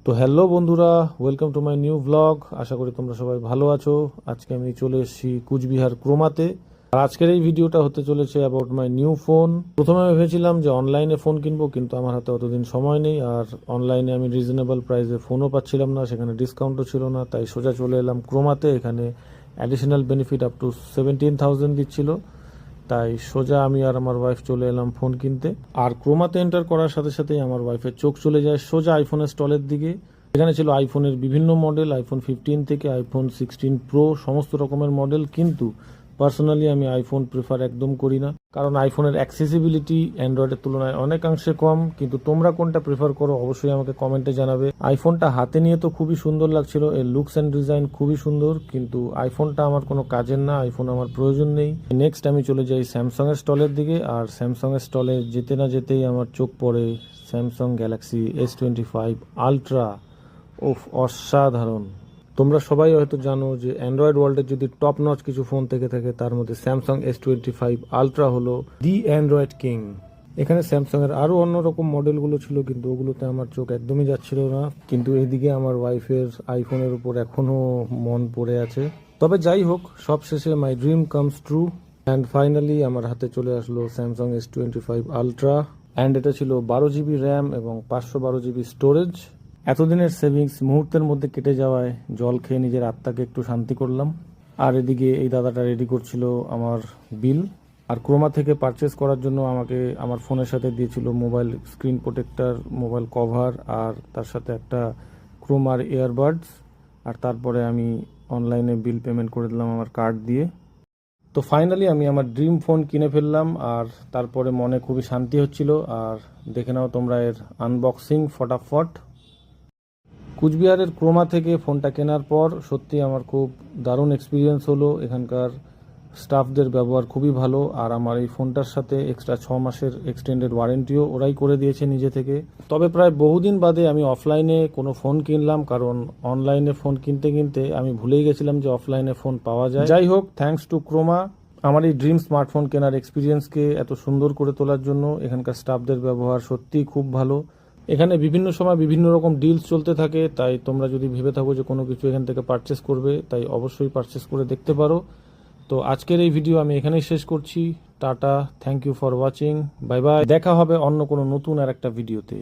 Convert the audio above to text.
তো হ্যালো বন্ধুরা, welcome to my new blog. আশা করি তোমরা সবাই ভালো আছো। আজকে আমি চলে এসেছি কুচবিহার ক্রোমাতে। আর আজকের এই ভিডিওটা হতে চলেছে অ্যাবাউট মাই নিউ ফোন। প্রথমে আমি ভেবেছিলাম যে অনলাইনে ফোন কিনবো, কিন্তু আমার হাতে অতদিন সময় নেই, আর অনলাইনে আমি রিজনেবল প্রাইসে ফোনও পাচ্ছিলাম না, সেখানে ডিসকাউন্টও ছিল না। তাই সোজা চলে এলাম ক্রোমাতে। এখানে অ্যাডিশনাল বেনিফিট আপ টু 17,000 দিচ্ছিল। তাই সোজা আমি আর আমার ওয়াইফ চলে এলাম ফোন কিনতে। আর ক্রোমাতে এন্টার করার সাথে সাথেই আমার ওয়াইফের চোখ চলে যায় সোজা আইফোনের স্টলের দিকে। এখানে ছিল আইফোনের বিভিন্ন মডেল, আইফোন 15 থেকে আইফোন 16 প্রো, সমস্ত রকমের মডেল। কিন্তু পার্সোনালি আমি আইফোন প্রেফার একদম করি না, কারণ আইফোনের অ্যাক্সেসিবিলিটি অ্যান্ড্রয়েডের তুলনায় অনেকাংশে কম। কিন্তু তোমরা কোনটা প্রেফার করো অবশ্যই আমাকে কমেন্টে জানাবে। আইফোনটা হাতে নিয়ে তো খুবই সুন্দর লাগছিল, এর লুকস অ্যান্ড ডিজাইন খুবই সুন্দর, কিন্তু আইফোনটা আমার কোনো কাজের না, আইফোন আমার প্রয়োজন নেই। নেক্সট আমি চলে যাই স্যামসাং এর স্টলের দিকে। আর স্যামসাং এর স্টলে যেতে না যেতেই আমার চোখ পড়ে স্যামসাং গ্যালাক্সি S25 আলট্রা। ওফ, অসাধারণ! তোমরা সবাই হয়তো জানো যে অ্যান্ড্রয়েড ওয়ার্ল্ডের যদি টপ নচ কিছু ফোন থেকে থাকে তার মধ্যে স্যামসাং S25 আলট্রা হলো দি অ্যান্ড্রয়েড কিং। এখানে স্যামসাং এর আরো অন্যরকম মডেলগুলো ছিল, কিন্তু ওগুলোতে আমার চোখ একদমই যাচ্ছিল না। কিন্তু এদিকে আমার ওয়াইফের আইফোনের উপর এখনো মন পড়ে আছে। তবে যাই হোক, সবশেষে my dream comes true, and finally আমার হাতে চলে আসলো স্যামসাং S25 আলট্রা। অ্যান্ড এটা ছিল 12 GB র্যাম এবং 512 GB স্টোরেজ। এতদিনের সেভিংস মুহূর্তের মধ্যে কেটে যাওয়ায় জল খেয়ে নিজের আত্মাকে একটু শান্তি করলাম। আর এদিকে এই দাদাটা রেডি করছিল আমার বিল। আর ক্রোমা থেকে পারচেস করার জন্য আমাকে আমার ফোনের সাথে দিয়েছিল mobile screen protector, mobile cover, আর তার সাথে একটা ক্রোমার ইয়ারবাডস। আর তারপরে আমি অনলাইনে বিল পেমেন্ট করে দিলাম আমার কার্ড দিয়ে। তো ফাইনালি আমি আমার ড্রিম ফোন কিনে ফেললাম, আর তারপরে মনে খুবই শান্তি হচ্ছিল। আর দেখে নাও তোমরা এর আনবক্সিং ফটাফট। কুচবিহারের ক্রোমা থেকে ফোনটা কেনার পর সত্যি আমার খুব দারুণ এক্সপিরিয়েন্স হলো। এখানকার স্টাফদের ব্যবহার খুবই ভালো, আর আমার এই ফোনটার সাথে এক্সট্রা 6 মাসের এক্সটেন্ডেড ওয়ারেন্টিও ওরাই করে দিয়েছে নিজে থেকে। তবে প্রায় বহুদিন বাদে আমি অফলাইনে কোনো ফোন কিনলাম, কারণ অনলাইনে ফোন কিনতে কিনতে আমি ভুলেই গেছিলাম যে অফলাইনে ফোন পাওয়া যায়। যাই হোক, থ্যাঙ্কস টু ক্রোমা আমার এই ড্রিম স্মার্টফোন কেনার এক্সপিরিয়েন্সকে এত সুন্দর করে তোলার জন্য। এখানকার স্টাফদের ব্যবহার সত্যিই খুব ভালো। এখানে বিভিন্ন সময় বিভিন্ন রকম ডিলস চলতে থাকে, তাই তোমরা যদি ভেবে থাকো যে কোনো কিছু এখান থেকে পারচেস করবে, তাই অবশ্যই পারচেস করে দেখতে পারো। তো আজকের এই ভিডিও আমি এখানেই শেষ করছি। Tata, thank you for watching, bye bye. দেখা হবে অন্য কোনো নতুন আর একটা ভিডিওতে।